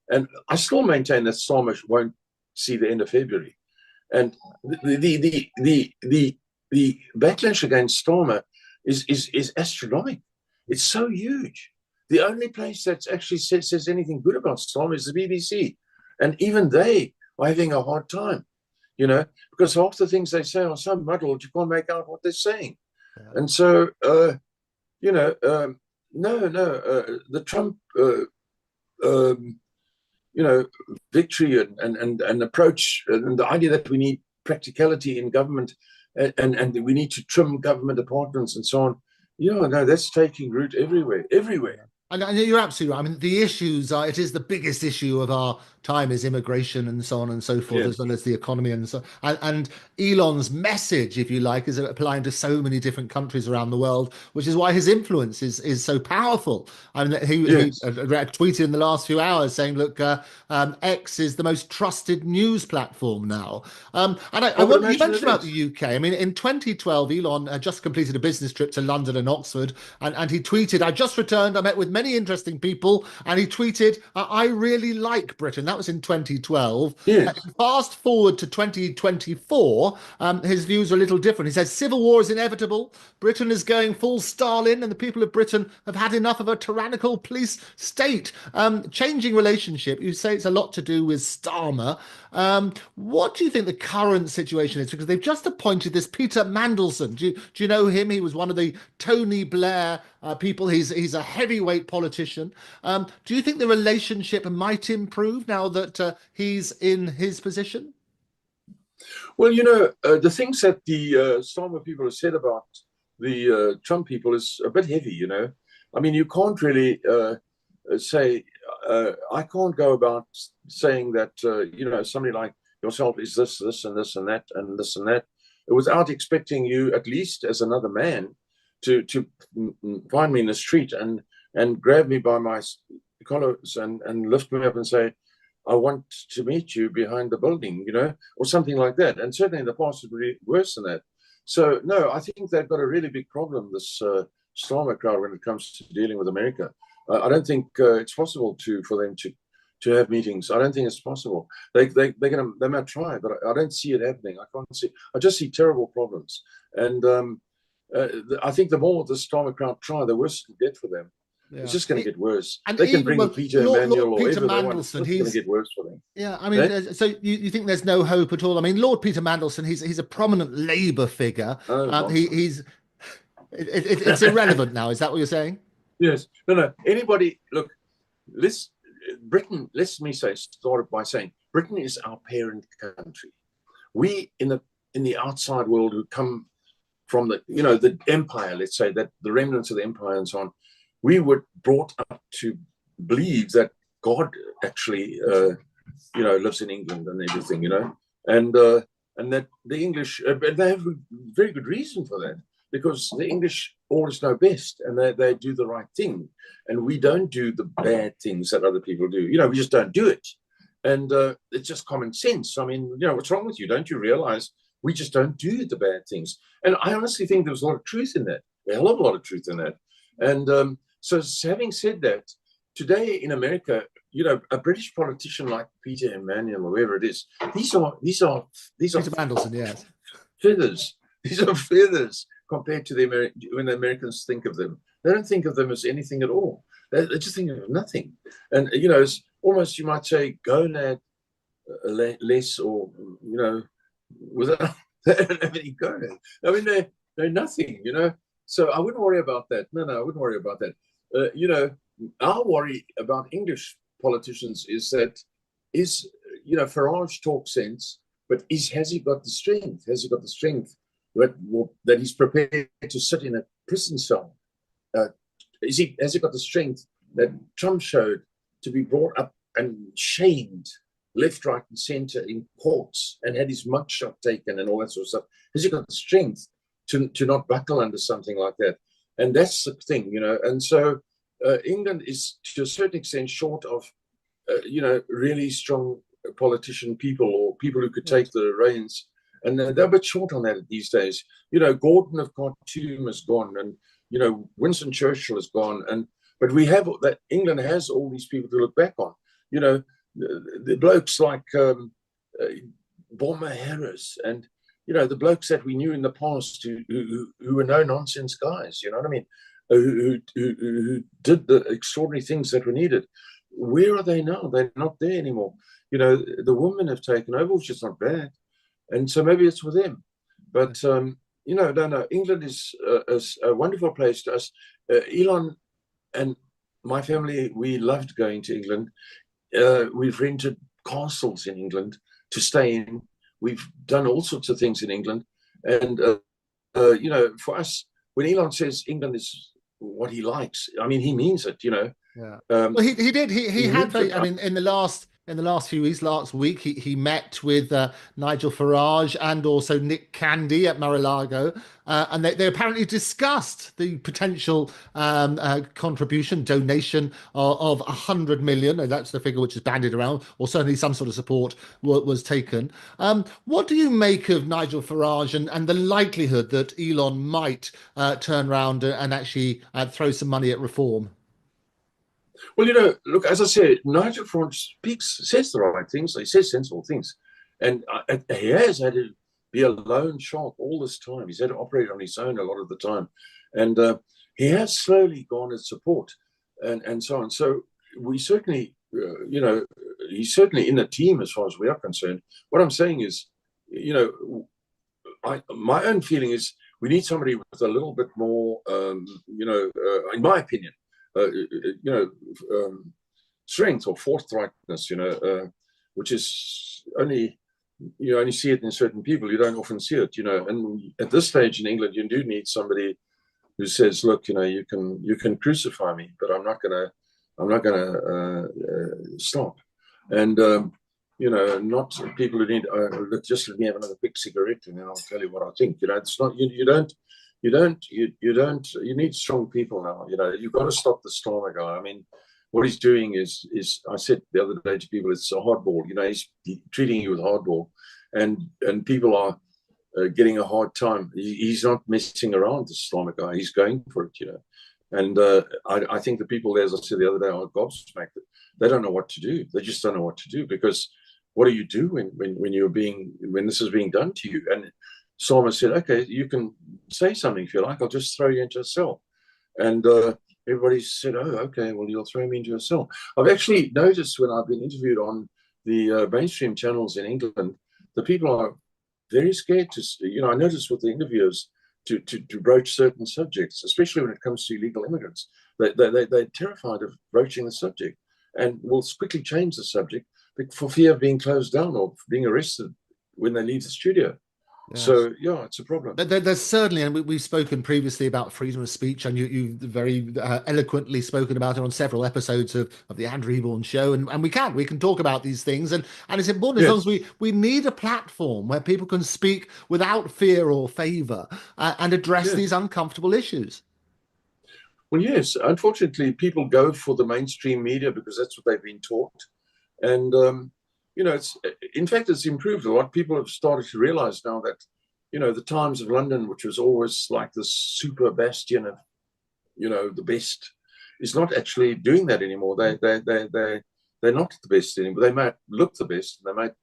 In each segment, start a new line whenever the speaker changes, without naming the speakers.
And I still maintain that Starmer won't see the end of February. And the backlash against Starmer is astronomical. It's so huge. The only place that actually says anything good about Starmer is the BBC. And even they are having a hard time, because half the things they say are so muddled, you can't make out what they're saying. Yeah. And so, the Trump, victory and approach, and the idea that we need practicality in government and we need to trim government departments and so on, that's taking root everywhere.
And you're absolutely right. I mean, the issues are, it is the biggest issue of our time is immigration and so on and so forth, yes, as well as the economy and so on. And Elon's message, if you like, is applying to so many different countries around the world, which is why his influence is so powerful. I mean, he tweeted in the last few hours saying, look, X is the most trusted news platform now. And you mentioned about the UK. I mean, in 2012, Elon had just completed a business trip to London and Oxford, and he tweeted, I just returned, I met with many interesting people, and he tweeted, I really like Britain. That was in 2012.
Yes.
Fast forward to 2024, his views are a little different. He says civil war is inevitable. Britain is going full Stalin, and the people of Britain have had enough of a tyrannical police state. Changing relationship. You say it's a lot to do with Starmer. What do you think the current situation is? Because they've just appointed this Peter Mandelson. Do you know him? He was one of the Tony Blair people. He's a heavyweight politician. Do you think the relationship might improve now that he's in his position?
Well, the things that the Starmer people have said about the Trump people is a bit heavy, I mean, you can't really say, I can't go about saying that, somebody like yourself is this, and this, and that, and this, and that, without expecting you, at least as another man, to find me in the street and grab me by my collars and lift me up and say, I want to meet you behind the building, or something like that. And certainly in the past, it would be worse than that. So, no, I think they've got a really big problem, this Starmer crowd, when it comes to dealing with America. I don't think it's possible for them to have meetings. I don't think it's possible. They might try, but I don't see it happening. I just see terrible problems. And I think the more the Starmer crowd try, the worse it get for them. Yeah. It's just going to get worse. And they can bring Peter Emanuel or whatever they want. It's going to get worse for them.
Yeah, I mean, so you think there's no hope at all? I mean, Lord Peter Mandelson, he's a prominent Labour figure. It's irrelevant now. Is that what you're saying?
Yes. No. Anybody, look, Britain, let me start by saying, Britain is our parent country. We in the outside world who come from the empire, let's say, that the remnants of the empire and so on, we were brought up to believe that God actually, lives in England and everything, and that the English, they have a very good reason for that, because the English always know best and they do the right thing, and we don't do the bad things that other people do. We just don't do it, and it's just common sense. I mean, what's wrong with you? Don't you realize we just don't do the bad things? And I honestly think there's a lot of truth in that, a hell of a lot of truth in that, and. So having said that, today in America, a British politician like Peter Emanuel or whoever it is, these are
Peter Mandelson, yes,
feathers. These are feathers compared to when the Americans think of them. They don't think of them as anything at all. They just think of nothing. And it's almost, you might say, gonad less, or without they don't have any gonad. I mean, they're nothing. So I wouldn't worry about that. No, I wouldn't worry about that. Our worry about English politicians is that Farage talks sense, but has he got the strength? Has he got the strength that he's prepared to sit in a prison cell? Has he got the strength that Trump showed to be brought up and shamed left, right, and center in courts and had his mugshot taken and all that sort of stuff? Has he got the strength to not buckle under something like that? And that's the thing, and so England is to a certain extent short of really strong politician people, or people who could take the reins, and they're a bit short on that these days. Gordon of Khartoum is gone, and Winston Churchill is gone, but we have that. England has all these people to look back on. the blokes like Bomber Harris and the blokes that we knew in the past who were no nonsense guys. You know what I mean? Who did the extraordinary things that were needed. Where are they now? They're not there anymore. The women have taken over, which is not bad, and so maybe it's for them. But no. England is a wonderful place to us. Elon and my family, we loved going to England. We've rented castles in England to stay in. We've done all sorts of things in England. And, for us, when Elon says England is what he likes, I mean, he means it,
Yeah. Well, he did. He had. I mean, in the last few weeks, last week, he met with Nigel Farage and also Nick Candy at Mar-a-Lago, and they apparently discussed the potential donation of 100 million. That's the figure which is bandied around, or certainly some sort of support was taken. What do you make of Nigel Farage and the likelihood that Elon might turn around and actually throw some money at reform?
Well, look, as I said, Nigel Farage says the right things. He says sensible things. And he has had to be a lone shark all this time. He's had to operate on his own a lot of the time. And he has slowly garnered support and so on. So we certainly, he's certainly in the team as far as we are concerned. What I'm saying is, my own feeling is we need somebody with a little bit more, in my opinion, strength or forthrightness, which is only you only see it in certain people. You don't often see it, And at this stage in England, you do need somebody who says, "Look, you can crucify me, but I'm not gonna stop." And not people who need look. Just let me have another quick cigarette, and then I'll tell you what I think. It's not you need strong people now. You've got to stop the Starmer guy. I mean, what he's doing is I said the other day to people, it's a hardball. He's treating you with hardball, and people are getting a hard time. He's not messing around, the Starmer guy. He's going for it, And I think the people there, as I said the other day, are gobsmacked. They don't know what to do. They just don't know what to do, because what do you do when this is being done to you? And Starmer said, "Okay, you can say something if you like. I'll just throw you into a cell." And everybody said, "Oh, okay, well, you'll throw me into a cell." I've actually noticed when I've been interviewed on the mainstream channels in England, the people are very scared to, I noticed with the interviewers to broach certain subjects, especially when it comes to illegal immigrants. They're terrified of broaching the subject and will quickly change the subject for fear of being closed down or being arrested when they leave the studio. Yes. So, it's a problem.
There's certainly, and we've spoken previously about freedom of speech, and you've very eloquently spoken about it on several episodes of the Andrew Eborn show, and we can talk about these things, and it's important, as long as we need a platform where people can speak without fear or favor and address these uncomfortable issues.
Well, yes, unfortunately, people go for the mainstream media because that's what they've been taught, and in fact, it's improved a lot. People have started to realize now that, the Times of London, which was always like this super bastion of, the best, is not actually doing that anymore. They're not the best anymore. They might look the best. They might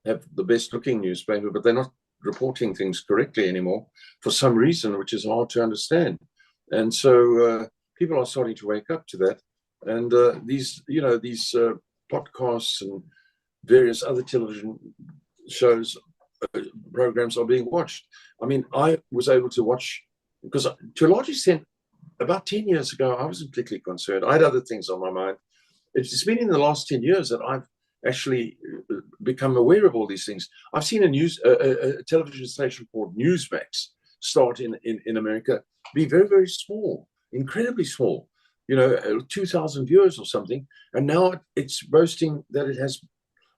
have the best looking newspaper, but they're not reporting things correctly anymore for some reason, which is hard to understand. And so people are starting to wake up to that. And these podcasts and various other television shows, programs are being watched. I mean, I was able to watch, because to a large extent, about 10 years ago, I wasn't particularly concerned. I had other things on my mind. It's been in the last 10 years that I've actually become aware of all these things. I've seen a television station called Newsmax start in America, be very, very small, incredibly small, 2,000 viewers or something. And now it's boasting that it has,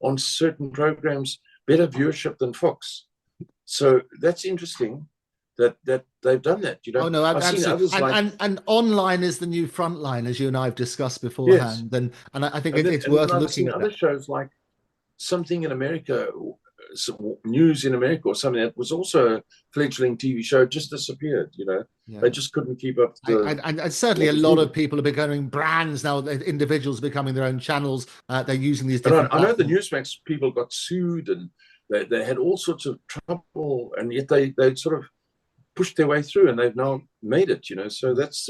on certain programs, better viewership than Fox. So that's interesting that they've done that.
Oh no, absolutely. And online is the new frontline, as you and I have discussed beforehand. Yes. And I think it's worth looking at.
I've seen other shows like something in America, news in America or something that was also a fledgling TV show just disappeared.
Yeah.
They just couldn't keep up.
And certainly a lot of people are becoming brands now. Individuals are becoming their own channels. They're using these different.
I know the Newsmax people got sued and they had all sorts of trouble, and yet they sort of pushed their way through, and they've now made it. So that's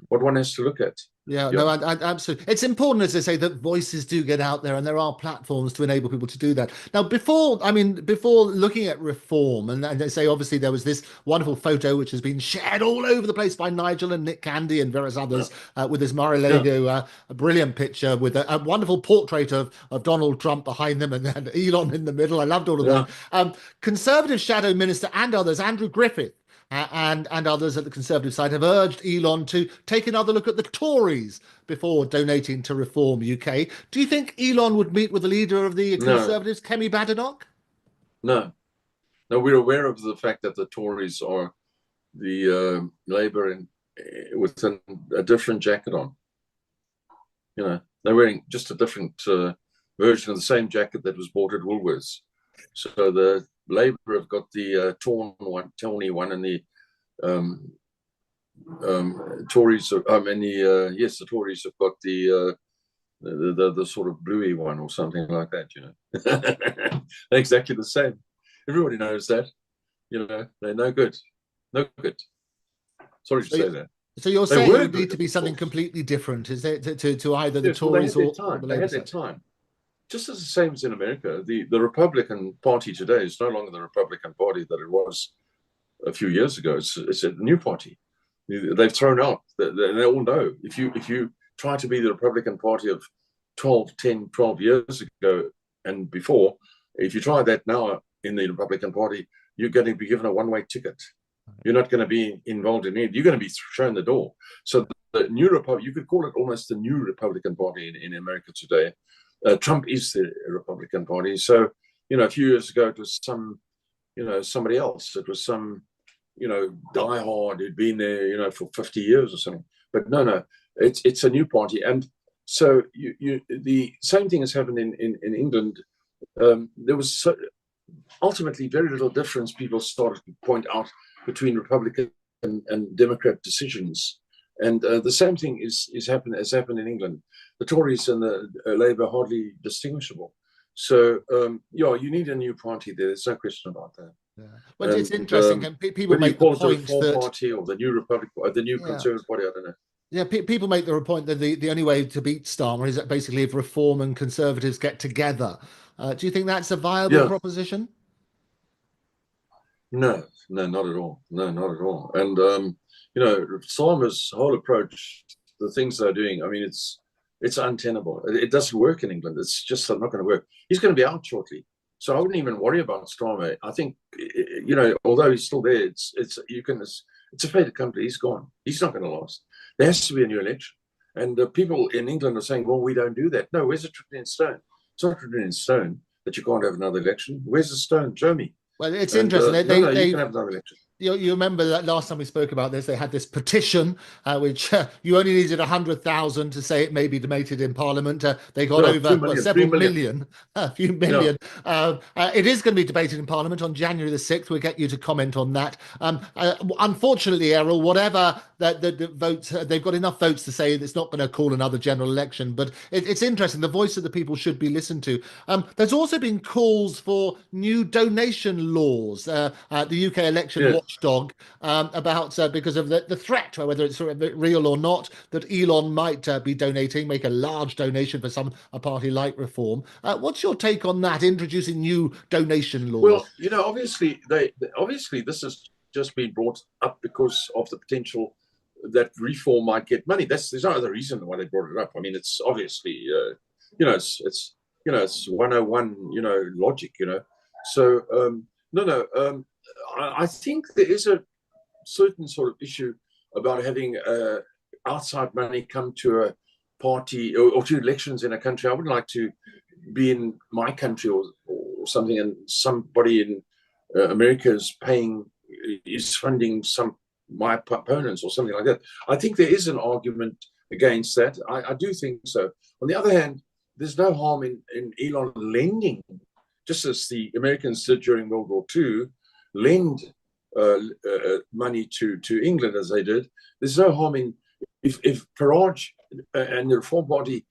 what one has to look at.
Yeah, no, absolutely. It's important, as I say, that voices do get out there, and there are platforms to enable people to do that. Now, before looking at reform, and they say obviously there was this wonderful photo which has been shared all over the place by Nigel and Nick Candy and various others with this Mar-a-Lago, a brilliant picture with a wonderful portrait of Donald Trump behind them and Elon in the middle. I loved all of that. Conservative shadow minister and others, Andrew Griffith, and others at the Conservative side have urged Elon to take another look at the Tories before donating to Reform UK. Do you think Elon would meet with the leader of the Conservatives, Kemi Badenoch?
No, we're aware of the fact that the Tories are the Labour with a different jacket on. They're wearing just a different version of the same jacket that was bought at Woolworths. So the Labour have got the tawny one, and the Tories, the Tories have got the sort of bluey one or something like that. They're exactly the same. Everybody knows that. They're no good. Sorry to say that.
So you're saying it would need to be something completely different, is it, to either the Tories or the Labour?
They had their time. Just as the same as in America, the Republican Party today is no longer the Republican Party that it was a few years ago. It's a new party. They've thrown out. They all know if you try to be the Republican Party of 12 years ago and before, if you try that now in the Republican Party, you're going to be given a one-way ticket. You're not going to be involved in it. You're going to be shown the door. So the new Republic, you could call it almost the new Republican Party in America today. Trump is the Republican Party. So, a few years ago, it was somebody else. It was some, diehard who'd been there, for 50 years or something. But no, it's a new party. And so the same thing has happened in England. There was ultimately very little difference. People started to point out between Republican and Democrat decisions. And the same thing has happened in England. The Tories and the Labour are hardly distinguishable. So, you need a new party there. There's no question about that.
Yeah. Well, it's interesting. And people make the point
that Party or the New Republic, or the New Conservative Party, I don't know.
Yeah, people make the point that the only way to beat Starmer is that basically if Reform and Conservatives get together. Do you think that's a viable proposition?
No, not at all. No, not at all. And Starmer's whole approach, the things they're doing, I mean, it's untenable. It doesn't work in England. It's just not going to work. He's going to be out shortly, so I wouldn't even worry about Starmer. I think, although he's still there, it's a fait accompli. He's gone. He's not going to last. There has to be a new election, and people in England are saying, "Well, we don't do that." No, where's it written in stone? It's not written in stone that you can't have another election. Where's the stone? Show me.
Well, it's interesting.
You can have another election.
You remember that last time we spoke about this, they had this petition, which you only needed 100,000 to say it may be debated in Parliament. They got over several million, a few million. Yeah. It is going to be debated in Parliament on January the 6th. We'll get you to comment on that. Unfortunately, Errol, whatever the votes, they've got enough votes to say it's not going to call another general election. But it's interesting. The voice of the people should be listened to. There's also been calls for new donation laws. The UK election watchdog about because of the threat, whether it's real or not, that Elon might be donating, make a large donation for a party like Reform. What's your take on that, introducing new donation laws?
Well, obviously this has just been brought up because of the potential that Reform might get money. There's no other reason why they brought it up. I mean, it's obviously it's 101 logic. So I think there is a certain sort of issue about having outside money come to a party or to elections in a country. I wouldn't like to be in my country or something, and somebody in America is funding my opponents or something like that. I think there is an argument against that. I do think so. On the other hand, there's no harm in Elon lending just as the Americans did during World War II, lend money to England as they did. There's no harm in if Farage and the Reform Party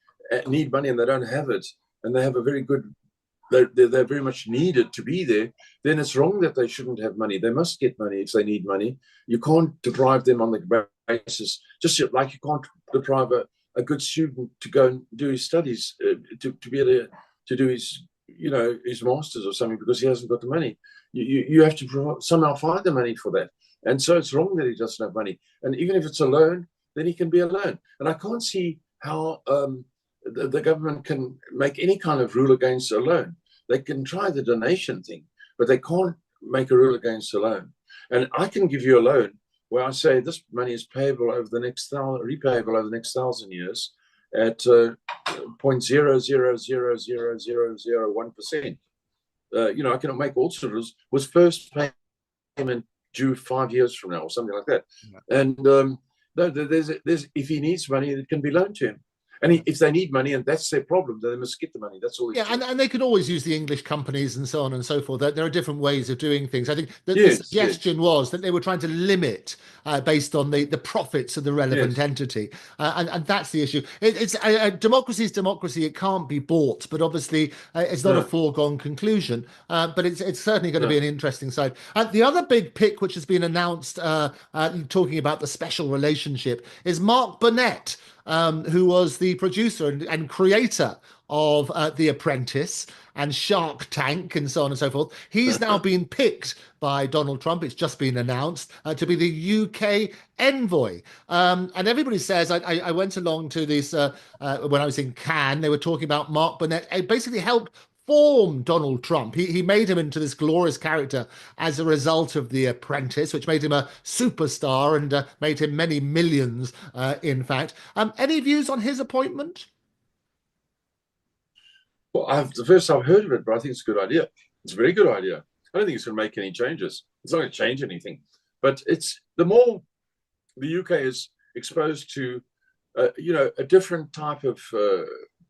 need money and they don't have it, and they have a very good, they're very much needed to be there, then it's wrong that they shouldn't have money. They must get money if they need money. You can't deprive them on the basis, just like you can't deprive a good student to go and do his studies, to be able to do his, his masters or something, because he hasn't got the money. You have to somehow find the money for that. And so it's wrong that he doesn't have money. And even if it's a loan, then he can be a loan. And I can't see how the government can make any kind of rule against a loan. They can try the donation thing, but they can't make a rule against a loan. And I can give you a loan where I say this money is payable over the next repayable over the next 1,000 years at 0.00000001%. I can make all sorts of rules with first payment due 5 years from now or something like that. Yeah. And there's if he needs money, it can be loaned to him. And if they need money and that's their problem, then they must get the money. That's all.
Yeah, and they can always use the English companies and so on and so forth. There are different ways of doing things. I think the suggestion was that they were trying to limit based on the profits of the relevant entity. And that's the issue. It's democracy is democracy. It can't be bought. But obviously, it's not a foregone conclusion. But it's certainly going to be an interesting side. The other big pick, which has been announced, talking about the special relationship, is Mark Burnett, who was the producer and creator of The Apprentice and Shark Tank and so on and so forth. He's now been picked by Donald Trump. It's just been announced to be the UK envoy. And everybody says, I went along to this when I was in Cannes, they were talking about Mark Burnett. It basically helped form Donald Trump. He made him into this glorious character as a result of The Apprentice, which made him a superstar and made him many millions, in fact. Any views on his appointment?
Well, the first I've heard of it, but I think it's a good idea. It's a very good idea. I don't think it's going to make any changes. It's not going to change anything. But it's the more the UK is exposed to, a different type of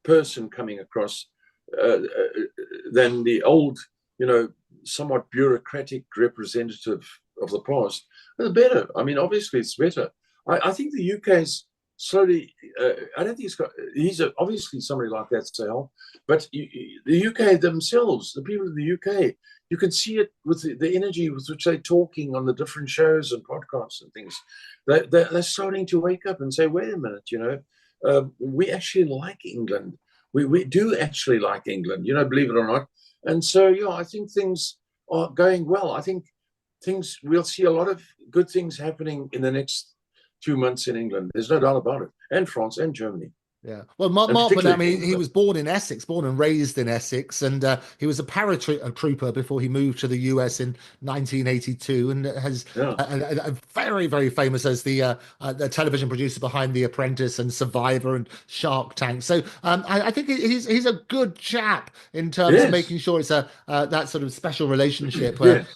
person coming across than the old, somewhat bureaucratic representative of the past, the better. I mean, obviously it's better. I think the UK is slowly, I don't think he's obviously somebody like that to help, but the UK themselves, the people of the UK, you can see it with the energy with which they're talking on the different shows and podcasts and things. They're starting to wake up and say, wait a minute, we actually like England. We do actually like England, believe it or not. And so, I think things are going well. I think we'll see a lot of good things happening in the next 2 months in England. There's no doubt about it. And France and Germany.
Yeah. Well, Mark Burnett, he was born in Essex, born and raised in Essex, and he was a paratrooper before he moved to the US in 1982, and has very, very famous as the television producer behind The Apprentice and Survivor and Shark Tank. So I think he's a good chap in terms of making sure it's that sort of special relationship